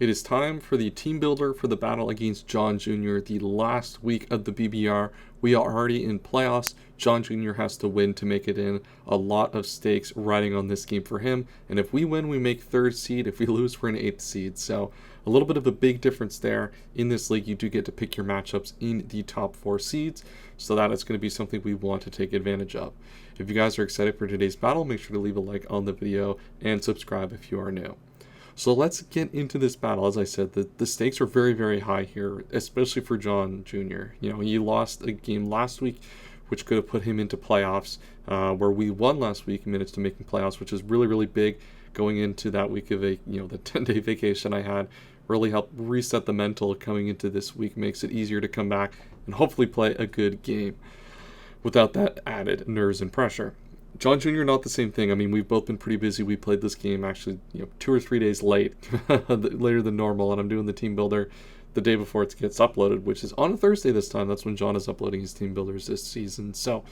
It is time for the team builder for the battle against John Jr., the last week of the BBR. We are already in playoffs. John Jr. has to win to make it in. A lot of stakes riding on this game for him. And if we win, we make 3rd seed. If we lose, we're an 8th seed. So a little bit of a big difference there. In this league, you do get to pick your matchups in the top 4 seeds. So that is going to be something we want to take advantage of. If you guys are excited for today's battle, make sure to leave a like on the video and subscribe if you are new. So let's get into this battle. As I said, the stakes are very, very high here, especially for John Jr. You know, he lost a game last week, which could have put him into playoffs, where we won last week and managed to making playoffs, which is really, really big going into that week of the 10-day vacation I had. Really helped reset the mental coming into this week, makes it easier to come back and hopefully play a good game without that added nerves and pressure. John Jr. not the same thing. I mean, we've both been pretty busy. We played this game actually 2 or 3 days late, later than normal, and I'm doing the team builder the day before it gets uploaded, which is on a Thursday this time. That's when John is uploading his team builders this season, so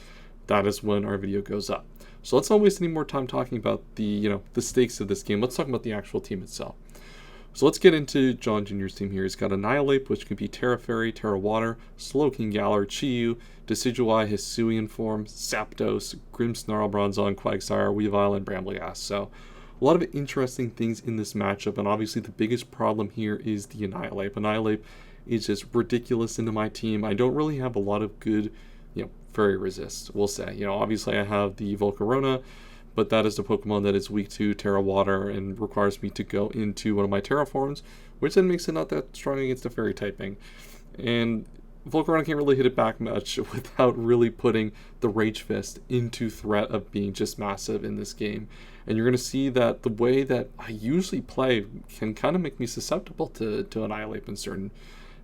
that is when our video goes up. So let's not waste any more time talking about the stakes of this game. Let's talk about the actual team itself. So let's get into John Jr.'s team here. He's got Annihilate, which can be Terra Fairy, Terra Water, Slowking Galar, Chi-Yu, Decidueye, Hisuian Form, Zapdos, Grimmsnarl, Bronzong, Quagsire, Weavile, and Brambleghast. So a lot of interesting things in this matchup, and obviously the biggest problem here is the Annihilate. Annihilate is just ridiculous into my team. I don't really have a lot of good, fairy resists, we'll say. Obviously I have the Volcarona, but that is the Pokemon that is weak to Terra Water and requires me to go into one of my Terra forms, which then makes it not that strong against the Fairy typing. And Volcarona can't really hit it back much without really putting the Rage Fist into threat of being just massive in this game. And you're going to see that the way that I usually play can kind of make me susceptible to Annihilate in certain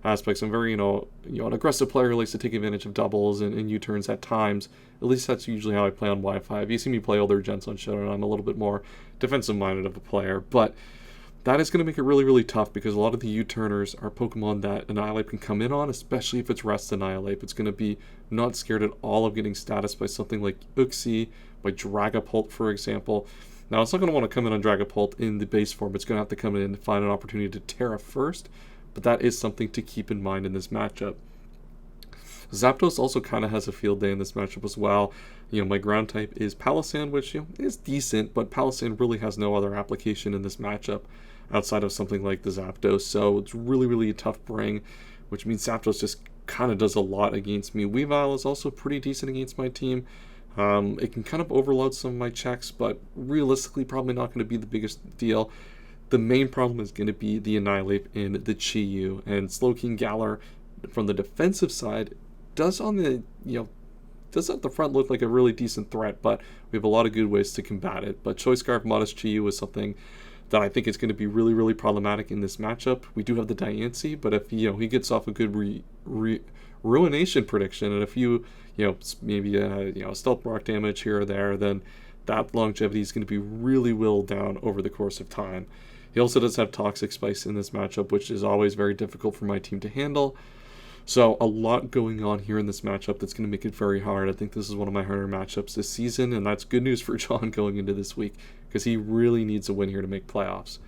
aspects. I'm very, an aggressive player who likes to take advantage of doubles and U-turns at times. At least that's usually how I play on Wi-Fi. If you see me play older gens on Showdown, I'm a little bit more defensive-minded of a player. But that is going to make it really, really tough because a lot of the U-turners are Pokemon that Annihilate can come in on, especially if it's Rest Annihilate. It's going to be not scared at all of getting status by something like Uxie, by Dragapult, for example. Now, it's not going to want to come in on Dragapult in the base form. It's going to have to come in and find an opportunity to Terra first. But that is something to keep in mind in this matchup. Zapdos also kind of has a field day in this matchup as well. My ground type is Palossand, which is decent, but Palossand really has no other application in this matchup outside of something like the Zapdos. So it's really, really a tough bring, which means Zapdos just kind of does a lot against me. Weavile is also pretty decent against my team. It can kind of overload some of my checks, but realistically probably not going to be the biggest deal. The main problem is going to be the Annihilate and the Chi-Yu, and Slowking Galar from the defensive side does on the does at the front look like a really decent threat, but we have a lot of good ways to combat it. But Choice Scarf Modest Chi-Yu is something that I think is going to be really, really problematic in this matchup. We do have the Diancie, but if he gets off a good Ruination prediction and a few maybe a Stealth Rock damage here or there, then that longevity is going to be really whittled down over the course of time. He also does have Toxic Spice in this matchup, which is always very difficult for my team to handle. So a lot going on here in this matchup that's going to make it very hard. I think this is one of my harder matchups this season, and that's good news for John going into this week because he really needs a win here to make playoffs.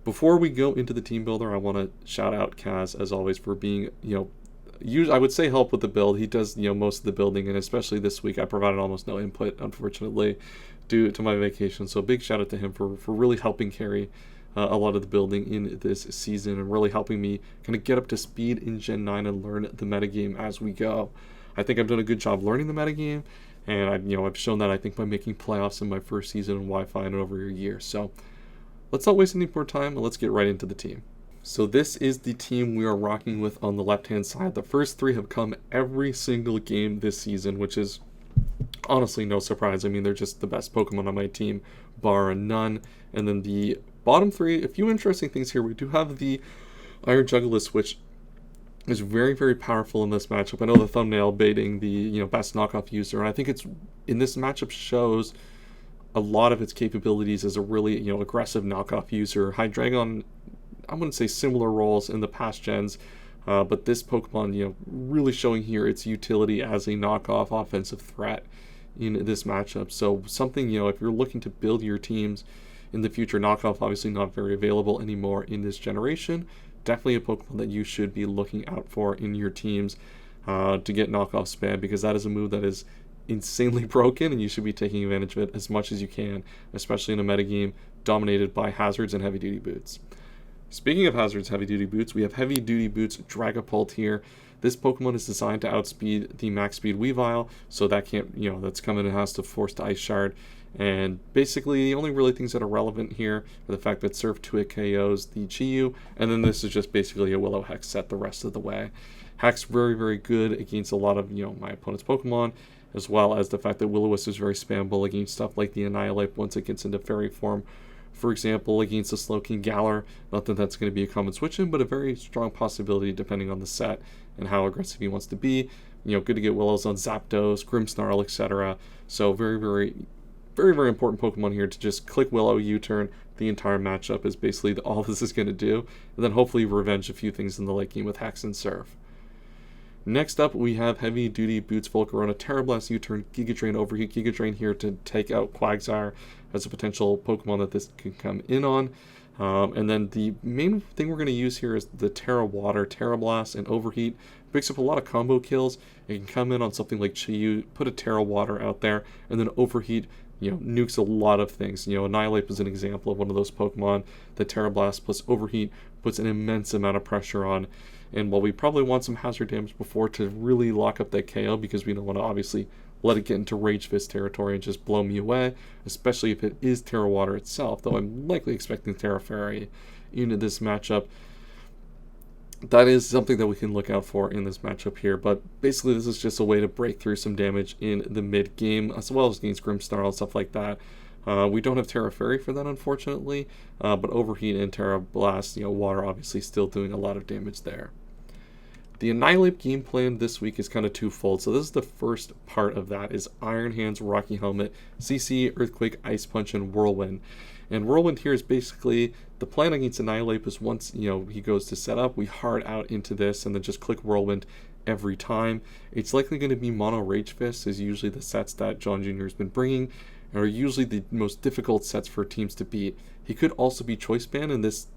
Before we go into the team builder, I want to shout out Kaz, as always, for being, I would say help with the build. He does, most of the building, and especially this week, I provided almost no input, unfortunately, due to my vacation. So big shout out to him for really helping carry a lot of the building in this season and really helping me kind of get up to speed in Gen 9 and learn the metagame as we go. I think I've done a good job learning the metagame, and I've shown that I think by making playoffs in my first season in Wi-Fi in over a year. So let's not waste any more time and let's get right into the team. So this is the team we are rocking with on the left-hand side. The first 3 have come every single game this season, which is honestly no surprise. I mean, they're just the best Pokemon on my team, bar none. And then the bottom 3, a few interesting things here. We do have the Iron Jugulis, which is very, very powerful in this matchup. I know the thumbnail baiting the best knockoff user, and I think it's in this matchup shows a lot of its capabilities as a really aggressive knockoff user. Hydreigon, I wouldn't say similar roles in the past gens, but this Pokemon really showing here its utility as a knockoff offensive threat in this matchup. So something if you're looking to build your teams in the future. Knockoff obviously not very available anymore in this generation. Definitely a Pokemon that you should be looking out for in your teams to get knockoff spam, because that is a move that is insanely broken, and you should be taking advantage of it as much as you can, especially in a metagame dominated by hazards and heavy duty boots. Speaking of hazards, heavy duty boots, we have heavy duty boots Dragapult here. This Pokemon is designed to outspeed the max speed Weavile, so that can't, that's coming and has to force the Ice Shard. And basically, the only really things that are relevant here are the fact that Surf 2-hit KOs the Chi-Yu, and then this is just basically a Willow Hex set the rest of the way. Hex very, very good against a lot of, my opponent's Pokemon, as well as the fact that Will-O-Wisp is very spammable against stuff like the Annihilate once it gets into fairy form. For example, against the Slowking Galar, not that that's going to be a common switch in, but a very strong possibility depending on the set and how aggressive he wants to be. Good to get Willows on Zapdos, Grimmsnarl, etc. So very, very, very, very important Pokemon here to just click Willow, U-turn. The entire matchup is basically all this is going to do. And then hopefully revenge a few things in the late game with Hex and Surf. Next up, we have Heavy Duty Boots Volcarona, Terra Blast, U-turn, Giga Drain, Overheat, Giga Drain here to take out Quagsire as a potential Pokemon that this can come in on. And then the main thing we're going to use here is the Terra Water, Terra Blast, and Overheat. Picks up a lot of combo kills. It can come in on something like Chi-Yu, put a Terra Water out there, and then Overheat, nukes a lot of things. Annihilate is an example of one of those Pokemon. The Terra Blast plus Overheat puts an immense amount of pressure on. And while we probably want some hazard damage before to really lock up that KO, because we don't want to obviously let it get into Rage Fist territory and just blow me away, especially if it is Terra Water itself, though I'm likely expecting Terra Fairy into this matchup. That is something that we can look out for in this matchup here, but basically this is just a way to break through some damage in the mid game, as well as against Grimmsnarl and stuff like that. We don't have Terra Fairy for that, unfortunately, but Overheat and Terra Blast, Water obviously still doing a lot of damage there. The Annihilate game plan this week is kind of twofold. So this is the first part of that, is Iron Hands, Rocky Helmet, CC, Earthquake, Ice Punch, and Whirlwind. And Whirlwind here is basically the plan against Annihilate is once, he goes to set up, we hard out into this and then just click Whirlwind every time. It's likely going to be Mono Rage Fist, is usually the sets that John Jr. has been bringing, and are usually the most difficult sets for teams to beat. He could also be Choice Band, and this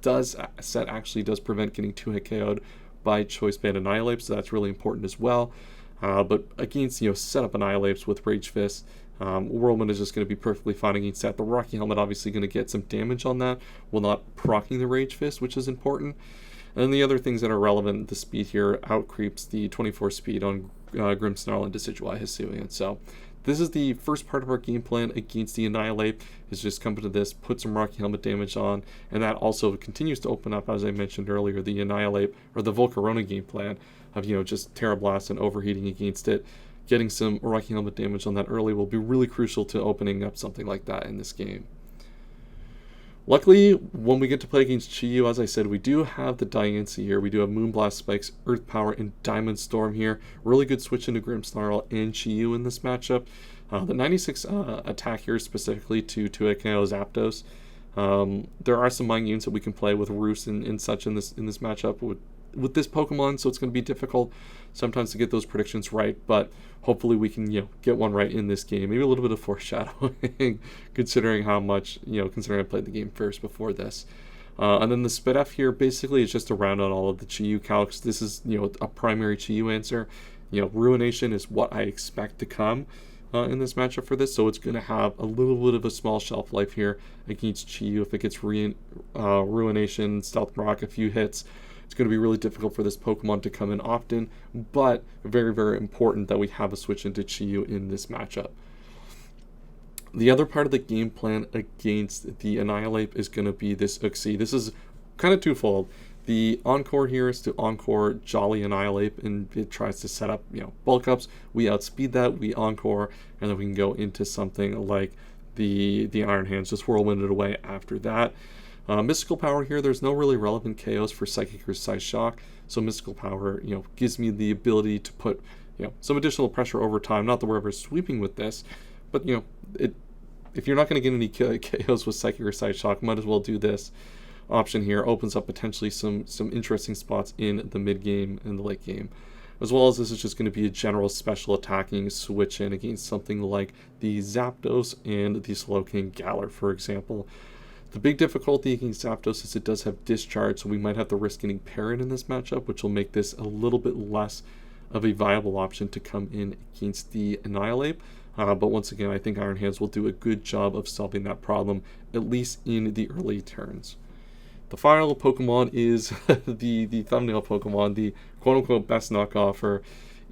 set actually does prevent getting 2-hit KO'd by Choice Band Annihilapes, so that's really important as well. But against, setup Annihilapes with Rage Fist, Whirlwind is just going to be perfectly fine against that. The Rocky Helmet obviously going to get some damage on that, while not proccing the Rage Fist, which is important. And then the other things that are relevant, the speed here outcreeps the 24 speed on Grimmsnarl and Decidueye Hisuian. So this is the first part of our game plan against the Annihilate, is just come to this, put some Rocky Helmet damage on, and that also continues to open up, as I mentioned earlier, the Annihilate, or the Volcarona game plan of, just Terra Blast and overheating against it. Getting some Rocky Helmet damage on that early will be really crucial to opening up something like that in this game. Luckily, when we get to play against Chi-Yu, as I said, we do have the Diancie here. We do have Moonblast Spikes, Earth Power, and Diamond Storm here. Really good switch into Grimmsnarl and Chi-Yu in this matchup. The 96 attack here specifically to 2-hit KO Zapdos. There are some mind games that we can play with Roost and such in this matchup with this Pokemon, so it's going to be difficult sometimes to get those predictions right, but hopefully we can get one right in this game. Maybe a little bit of foreshadowing considering how much, considering I played the game first before this. And then the Spit F here basically is just to round out all of the Chi-Yu calcs. This is, a primary Chi-Yu answer. Ruination is what I expect to come in this matchup for this, so it's going to have a little bit of a small shelf life here against Chi-Yu. If it gets Ruination, Stealth Rock, a few hits, it's going to be really difficult for this Pokemon to come in often, but very, very important that we have a switch into Chi-Yu in this matchup. The other part of the game plan against the Annihilate is going to be this Uxie. This is kind of twofold. The Encore here is to Encore Jolly Annihilate, and it tries to set up, bulk ups. We outspeed that, we Encore, and then we can go into something like the Iron Hands, just whirlwind it away after that. Mystical Power here, there's no really relevant KOs for Psychic or Psyshock, so Mystical Power, gives me the ability to put, some additional pressure over time. Not that we're ever sweeping with this, but, if you're not going to get any KOs with Psychic or Psyshock, might as well do this option here. Opens up potentially some interesting spots in the mid game and the late game, as well as this is just going to be a general special attacking switch in against something like the Zapdos and the Slowking Galar, for example. The big difficulty against Zapdos is it does have Discharge, so we might have to risk getting Parrot in this matchup, which will make this a little bit less of a viable option to come in against the Annihilate. But once again, I think Iron Hands will do a good job of solving that problem, at least in the early turns. The final Pokemon is the thumbnail Pokemon, the quote-unquote best knockoff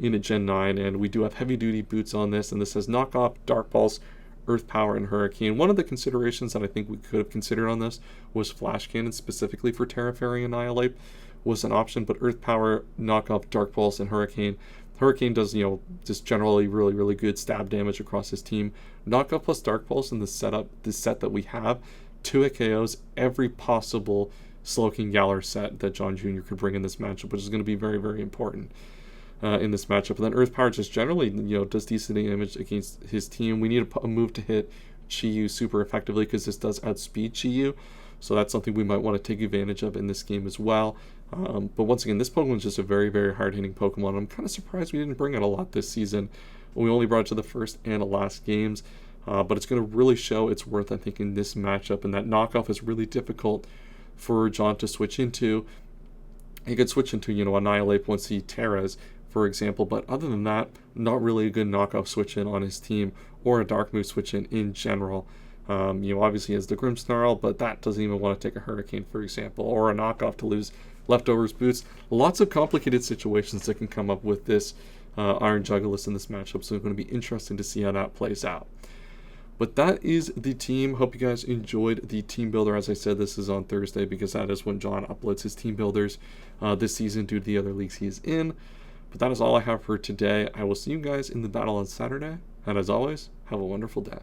in a Gen 9, and we do have heavy-duty boots on this, and this says knockoff, Dark Pulse, Earth Power, and Hurricane. One of the considerations that I think we could have considered on this was Flash Cannon, specifically for Terra Fairy Annihilate, was an option, but Earth Power, knockoff, Dark Pulse, and Hurricane. Hurricane does, just generally really, really good stab damage across his team. Knockoff plus Dark Pulse in the set that we have, 2 hit KOs, every possible Slowking Galar set that John Jr. could bring in this matchup, which is going to be very, very important in this matchup. And then Earth Power just generally, does decent damage against his team. We need a move to hit Chi-Yu super effectively because this does outspeed Chi-Yu. So that's something we might want to take advantage of in this game as well. But once again, this Pokemon is just a very, very hard-hitting Pokemon. I'm kind of surprised we didn't bring it a lot this season. We only brought it to the first and last games. But it's going to really show its worth, I think, in this matchup. And that knockoff is really difficult for John to switch into. He could switch into, Annihilate once he Terras, for example. But other than that, not really a good knockoff switch in on his team or a Dark move switch in general. Obviously he has the Grimmsnarl, but that doesn't even want to take a Hurricane, for example, or a knockoff to lose Leftovers boots. Lots of complicated situations that can come up with this Iron Jugulis in this matchup, so it's going to be interesting to see how that plays out. But that is the team. Hope you guys enjoyed the team builder. As I said, this is on Thursday because that is when John uploads his team builders this season due to the other leagues he is in. But that is all I have for today. I will see you guys in the battle on Saturday. And as always, have a wonderful day.